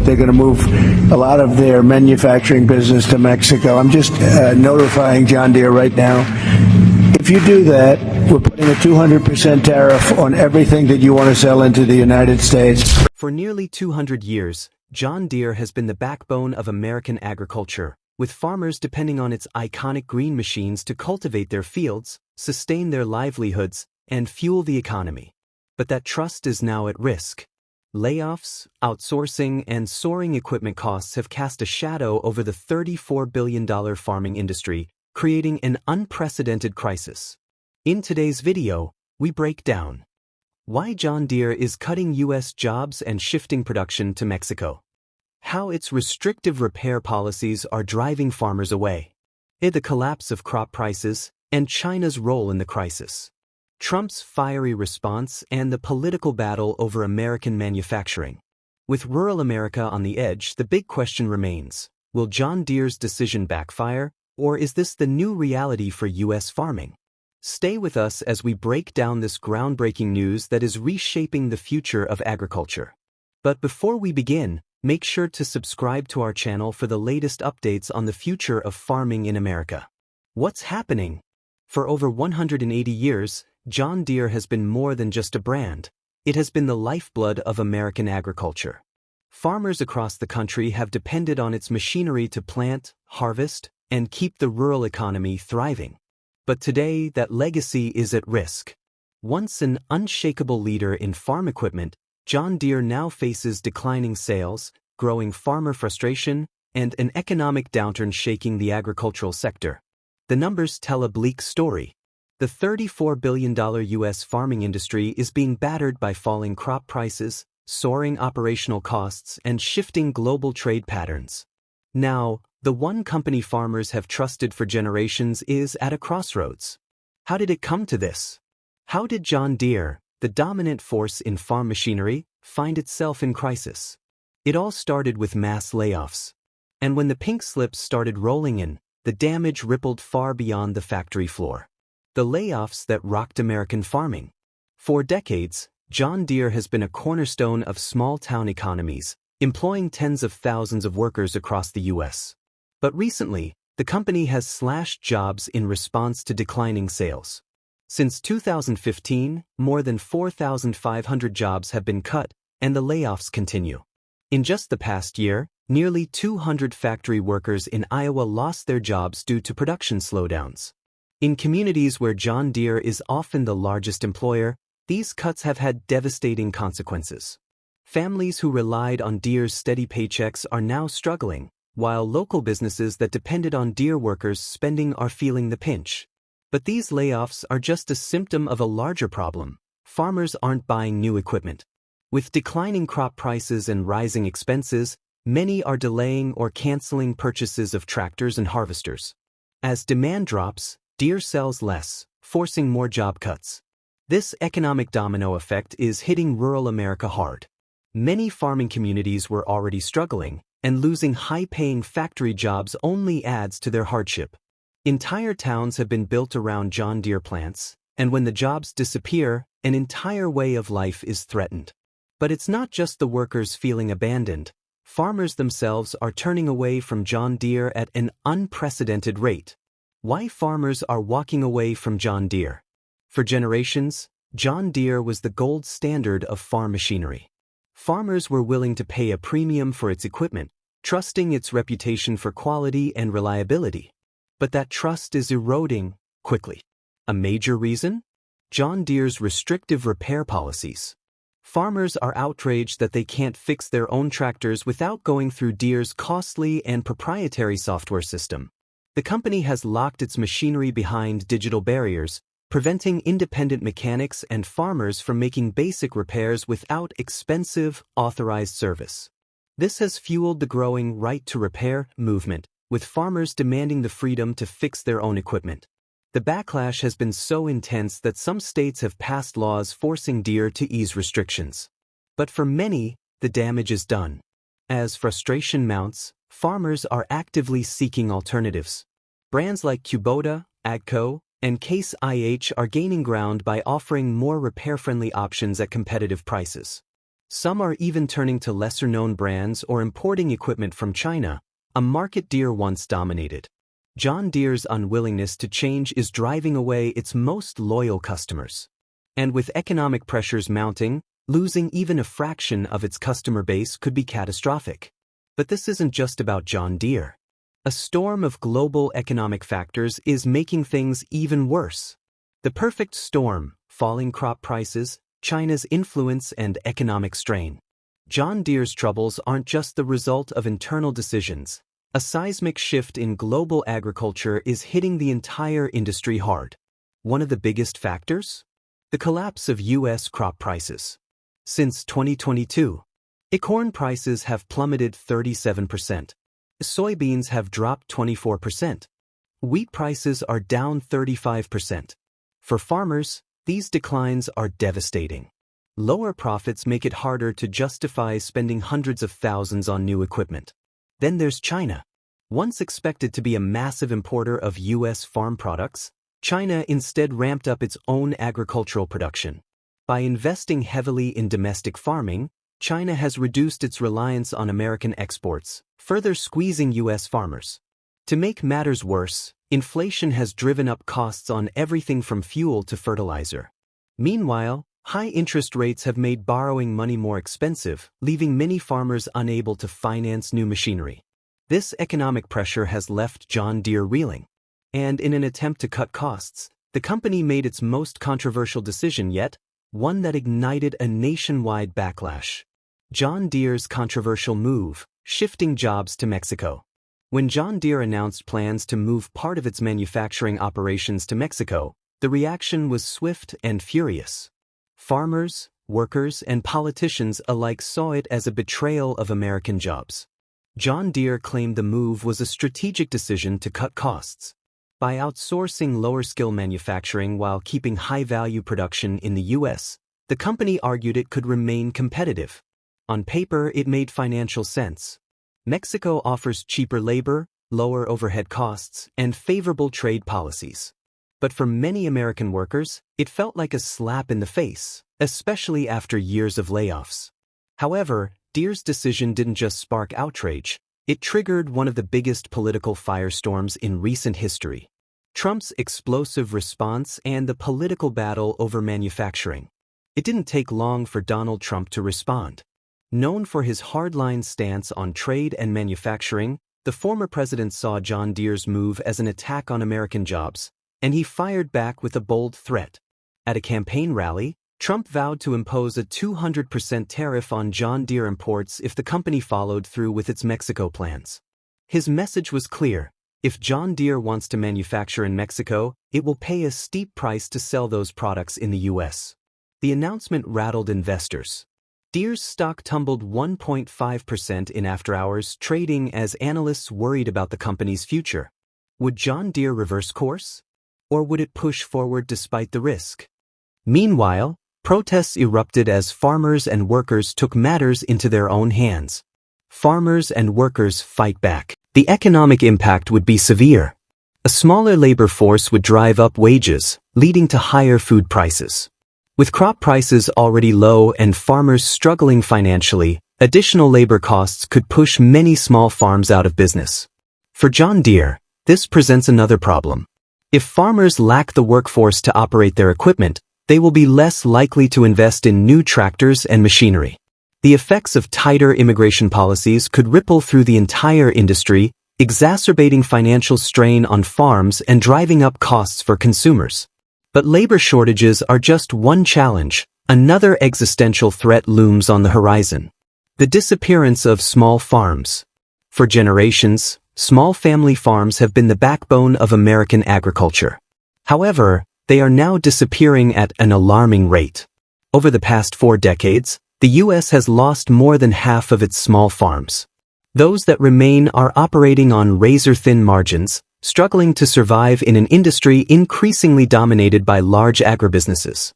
that they're going to move a lot of their manufacturing business to Mexico. I'm just notifying John Deere right now. If you do that, we're putting a 200% tariff on everything that you want to sell into the United States. For nearly 200 years, John Deere has been the backbone of American agriculture, with farmers depending on its iconic green machines to cultivate their fields, sustain their livelihoods, and fuel the economy. But that trust is now at risk. Layoffs, outsourcing, and soaring equipment costs have cast a shadow over the $34 billion farming industry, creating an unprecedented crisis. In today's video, we break down why John Deere is cutting U.S. jobs and shifting production to Mexico, how its restrictive repair policies are driving farmers away, the collapse of crop prices, and China's role in the crisis, Trump's fiery response, and the political battle over American manufacturing. With rural America on the edge, the big question remains: will John Deere's decision backfire, or is this the new reality for U.S. farming? Stay with us as we break down this groundbreaking news that is reshaping the future of agriculture. But before we begin, make sure to subscribe to our channel for the latest updates on the future of farming in America. What's happening? For over 180 years, John Deere has been more than just a brand. It has been the lifeblood of American agriculture. Farmers across the country have depended on its machinery to plant, harvest, and keep the rural economy thriving. But today, that legacy is at risk. Once an unshakable leader in farm equipment, John Deere now faces declining sales, growing farmer frustration, and an economic downturn shaking the agricultural sector. The numbers tell a bleak story. The $34 billion U.S. farming industry is being battered by falling crop prices, soaring operational costs, and shifting global trade patterns. Now, the one company farmers have trusted for generations is at a crossroads. How did it come to this? How did John Deere, the dominant force in farm machinery, find itself in crisis? It all started with mass layoffs. And when the pink slips started rolling in, the damage rippled far beyond the factory floor. The layoffs that rocked American farming. For decades, John Deere has been a cornerstone of small-town economies, employing tens of thousands of workers across the U.S. But recently, the company has slashed jobs in response to declining sales. Since 2015, more than 4,500 jobs have been cut, and the layoffs continue. In just the past year, nearly 200 factory workers in Iowa lost their jobs due to production slowdowns. In communities where John Deere is often the largest employer, these cuts have had devastating consequences. Families who relied on Deere's steady paychecks are now struggling, while local businesses that depended on Deere workers' spending are feeling the pinch. But these layoffs are just a symptom of a larger problem. Farmers aren't buying new equipment. With declining crop prices and rising expenses, many are delaying or canceling purchases of tractors and harvesters. As demand drops, Deere sells less, forcing more job cuts. This economic domino effect is hitting rural America hard. Many farming communities were already struggling, and losing high-paying factory jobs only adds to their hardship. Entire towns have been built around John Deere plants, and when the jobs disappear, an entire way of life is threatened. But it's not just the workers feeling abandoned. Farmers themselves are turning away from John Deere at an unprecedented rate. Why farmers are walking away from John Deere? For generations, John Deere was the gold standard of farm machinery. Farmers were willing to pay a premium for its equipment, trusting its reputation for quality and reliability. But that trust is eroding quickly. A major reason? John Deere's restrictive repair policies. Farmers are outraged that they can't fix their own tractors without going through Deere's costly and proprietary software system. The company has locked its machinery behind digital barriers, preventing independent mechanics and farmers from making basic repairs without expensive, authorized service. This has fueled the growing right to repair movement, with farmers demanding the freedom to fix their own equipment. The backlash has been so intense that some states have passed laws forcing Deere to ease restrictions. But for many, the damage is done. As frustration mounts, farmers are actively seeking alternatives. Brands like Kubota, AGCO, and Case IH are gaining ground by offering more repair-friendly options at competitive prices. Some are even turning to lesser-known brands or importing equipment from China, a market Deere once dominated. John Deere's unwillingness to change is driving away its most loyal customers. And with economic pressures mounting, losing even a fraction of its customer base could be catastrophic. But this isn't just about John Deere. A storm of global economic factors is making things even worse. The perfect storm: falling crop prices, China's influence, and economic strain. John Deere's troubles aren't just the result of internal decisions. A seismic shift in global agriculture is hitting the entire industry hard. One of the biggest factors? The collapse of U.S. crop prices. Since 2022, corn prices have plummeted 37%. Soybeans have dropped 24%. Wheat prices are down 35%. For farmers, these declines are devastating. Lower profits make it harder to justify spending hundreds of thousands on new equipment. Then there's China. Once expected to be a massive importer of U.S. farm products, China instead ramped up its own agricultural production. By investing heavily in domestic farming, China has reduced its reliance on American exports, further squeezing U.S. farmers. To make matters worse, inflation has driven up costs on everything from fuel to fertilizer. Meanwhile, high interest rates have made borrowing money more expensive, leaving many farmers unable to finance new machinery. This economic pressure has left John Deere reeling. And in an attempt to cut costs, the company made its most controversial decision yet, one that ignited a nationwide backlash. John Deere's controversial move: shifting jobs to Mexico. When John Deere announced plans to move part of its manufacturing operations to Mexico, the reaction was swift and furious. Farmers, workers, and politicians alike saw it as a betrayal of American jobs. John Deere claimed the move was a strategic decision to cut costs. By outsourcing lower-skill manufacturing while keeping high-value production in the U.S., the company argued it could remain competitive. On paper, it made financial sense. Mexico offers cheaper labor, lower overhead costs, and favorable trade policies. But for many American workers, it felt like a slap in the face, especially after years of layoffs. However, Deere's decision didn't just spark outrage, it triggered one of the biggest political firestorms in recent history: Trump's explosive response and the political battle over manufacturing. It didn't take long for Donald Trump to respond. Known for his hardline stance on trade and manufacturing, the former president saw John Deere's move as an attack on American jobs, and he fired back with a bold threat. At a campaign rally, Trump vowed to impose a 200% tariff on John Deere imports if the company followed through with its Mexico plans. His message was clear: if John Deere wants to manufacture in Mexico, it will pay a steep price to sell those products in the U.S. The announcement rattled investors. Deere's stock tumbled 1.5% in after-hours trading as analysts worried about the company's future. Would John Deere reverse course? Or would it push forward despite the risk? Meanwhile, protests erupted as farmers and workers took matters into their own hands. Farmers and workers fight back. The economic impact would be severe. A smaller labor force would drive up wages, leading to higher food prices. With crop prices already low and farmers struggling financially, additional labor costs could push many small farms out of business. For John Deere, this presents another problem. If farmers lack the workforce to operate their equipment, they will be less likely to invest in new tractors and machinery. The effects of tighter immigration policies could ripple through the entire industry, exacerbating financial strain on farms and driving up costs for consumers. But labor shortages are just one challenge. Another existential threat looms on the horizon: the disappearance of small farms. For generations, small family farms have been the backbone of American agriculture. However, they are now disappearing at an alarming rate. Over the past 4 decades, the U.S. has lost more than half of its small farms. Those that remain are operating on razor-thin margins, struggling to survive in an industry increasingly dominated by large agribusinesses.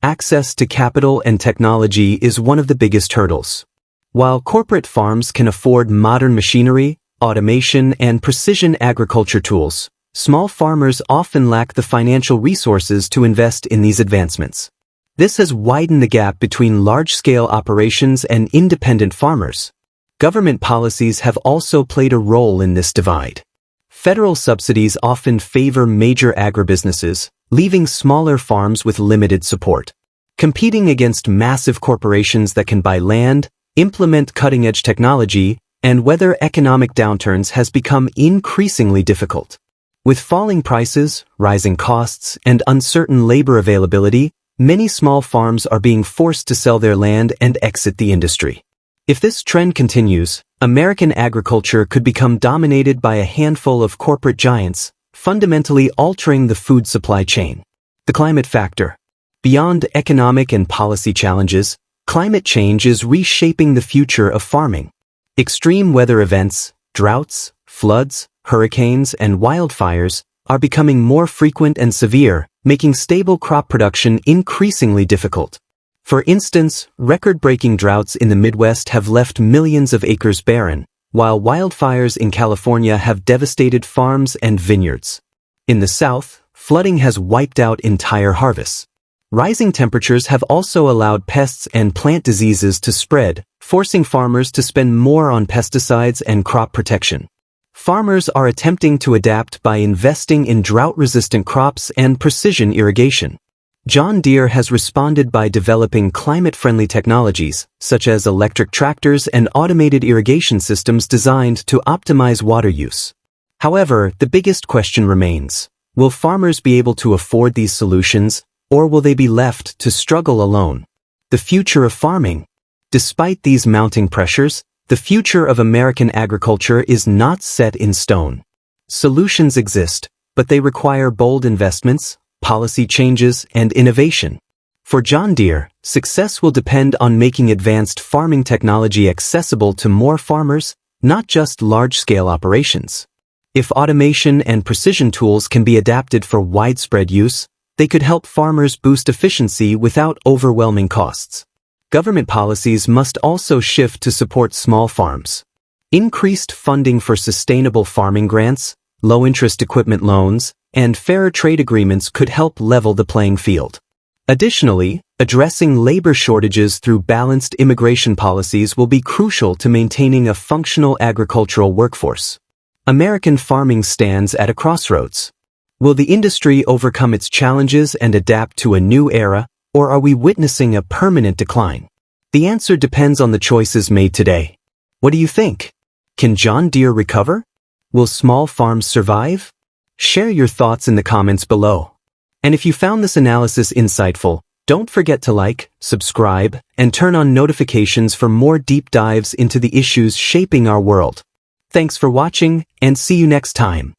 Access to capital and technology is one of the biggest hurdles. While corporate farms can afford modern machinery, automation, and precision agriculture tools, small farmers often lack the financial resources to invest in these advancements. This has widened the gap between large-scale operations and independent farmers. Government policies have also played a role in this divide. Federal subsidies often favor major agribusinesses, leaving smaller farms with limited support. Competing against massive corporations that can buy land, implement cutting-edge technology, and weather economic downturns has become increasingly difficult. With falling prices, rising costs, and uncertain labor availability, many small farms are being forced to sell their land and exit the industry. If this trend continues, American agriculture could become dominated by a handful of corporate giants, fundamentally altering the food supply chain. The climate factor. Beyond economic and policy challenges, climate change is reshaping the future of farming. Extreme weather events, droughts, floods, hurricanes, and wildfires are becoming more frequent and severe, making stable crop production increasingly difficult. For instance, record-breaking droughts in the Midwest have left millions of acres barren, while wildfires in California have devastated farms and vineyards. In the South, flooding has wiped out entire harvests. Rising temperatures have also allowed pests and plant diseases to spread, forcing farmers to spend more on pesticides and crop protection. Farmers are attempting to adapt by investing in drought-resistant crops and precision irrigation. John Deere has responded by developing climate-friendly technologies, such as electric tractors and automated irrigation systems designed to optimize water use. However, the biggest question remains: will farmers be able to afford these solutions, or will they be left to struggle alone? The future of farming. Despite these mounting pressures, the future of American agriculture is not set in stone. Solutions exist, but they require bold investments, policy changes, and innovation. For John Deere, success will depend on making advanced farming technology accessible to more farmers, not just large-scale operations. If automation and precision tools can be adapted for widespread use, they could help farmers boost efficiency without overwhelming costs. Government policies must also shift to support small farms. Increased funding for sustainable farming grants, low-interest equipment loans, and fairer trade agreements could help level the playing field. Additionally, addressing labor shortages through balanced immigration policies will be crucial to maintaining a functional agricultural workforce. American farming stands at a crossroads. Will the industry overcome its challenges and adapt to a new era, or are we witnessing a permanent decline? The answer depends on the choices made today. What do you think? Can John Deere recover? Will small farms survive? Share your thoughts in the comments below. And if you found this analysis insightful, don't forget to like, subscribe, and turn on notifications for more deep dives into the issues shaping our world. Thanks for watching, and see you next time.